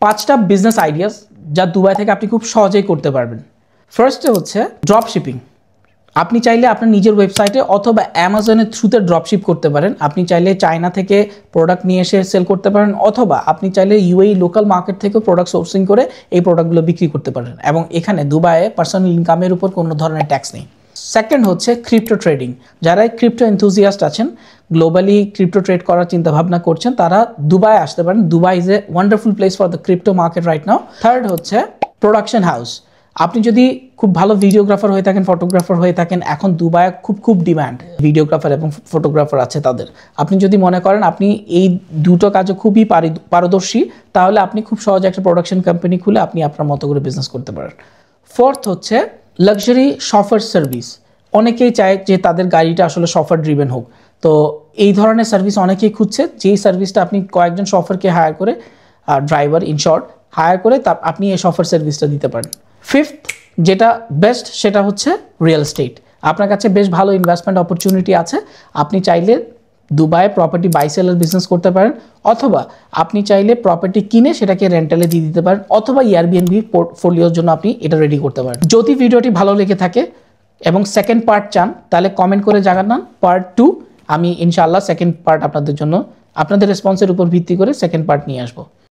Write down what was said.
5টা business ideas যা Dubai থেকে আপনি খুব সহজেই করতে পারবেন। ফার্স্টে হচ্ছে ড্রপ শিপিং। আপনি চাইলে আপনার নিজের ওয়েবসাইটে অথবা অ্যামাজনের থ্রুতে ড্রপশিপ করতে পারেন। আপনি চাইলে চায়না থেকে প্রোডাক্ট নিয়ে এসে সেল করতে পারেন, অথবা আপনি চাইলে ইউএই লোকাল মার্কেট থেকে প্রোডাক্ট সোর্সিং করে এই প্রোডাক্টগুলো বিক্রি করতে পারেন, এবং এখানে দুবাইয়ে পার্সোনাল ইনকামের উপর কোনো ধরনের ট্যাক্স নেই। সেকেন্ড হচ্ছে ক্রিপ্টো ট্রেডিং। যারা ক্রিপ্টো এনথুজিয়াস্ট আছেন, গ্লোবালি ক্রিপ্টো ট্রেড করার চিন্তা ভাবনা করছেন, তারা দুবাই আসতে পারেন। Dubai is a wonderful place for the crypto market right now. Third হচ্ছে প্রোডাকশন হাউস। আপনি যদি খুব ভালো ভিডিওগ্রাফার হয়ে থাকেন, ফটোগ্রাফার হয়ে থাকেন, এখন দুবাইয়ে খুব ডিমান্ড ভিডিওগ্রাফার এবং ফটোগ্রাফার আছে তাদের। আপনি যদি মনে করেন আপনি এই দুটো কাজে খুবই পারদর্শী, তাহলে আপনি খুব সহজে একটা প্রোডাকশন কোম্পানি খুলে আপনি আপনার মতো করে বিজনেস করতে পারেন। ফোর্থ হচ্ছে লাক্সারি শফার সার্ভিস। অনেকেই চায় যে তাদের গাড়িটা আসলে শফার ড্রিভেন হোক, তো এই ধরনের সার্ভিস অনেকেই খুঁজছে, যেই সার্ভিসটা আপনি কয়েকজন শফারকে হায়ার করে, ড্রাইভার ইন শর্ট হায়ার করে আপনি এই শফার সার্ভিসটা দিতে পারেন। ফিফথ যেটা বেস্ট, সেটা হচ্ছে রিয়েল এস্টেট। আপনার কাছে বেশ ভালো ইনভেস্টমেন্ট অপরচুনিটি আছে। আপনি চাইলে দুবাইয়ে প্রপার্টি বাই সেলের বিজনেস করতে পারেন, অথবা আপনি চাইলে প্রপার্টি কিনে সেটাকে রেন্টালে দিয়ে দিতে পারেন, অথবা এয়ারবিএনবি পোর্টফোলিওর জন্য আপনি এটা রেডি করতে পারেন। যদি ভিডিওটি ভালো লেগে থাকে এবং সেকেন্ড পার্ট চান, তাহলে কমেন্ট করে জানান পার্ট 2। আমি ইনশাআল্লাহ সেকেন্ড পার্ট আপনাদের জন্য, আপনাদের রেসপন্সের উপর ভিত্তি করে সেকেন্ড পার্ট নিয়ে আসবো।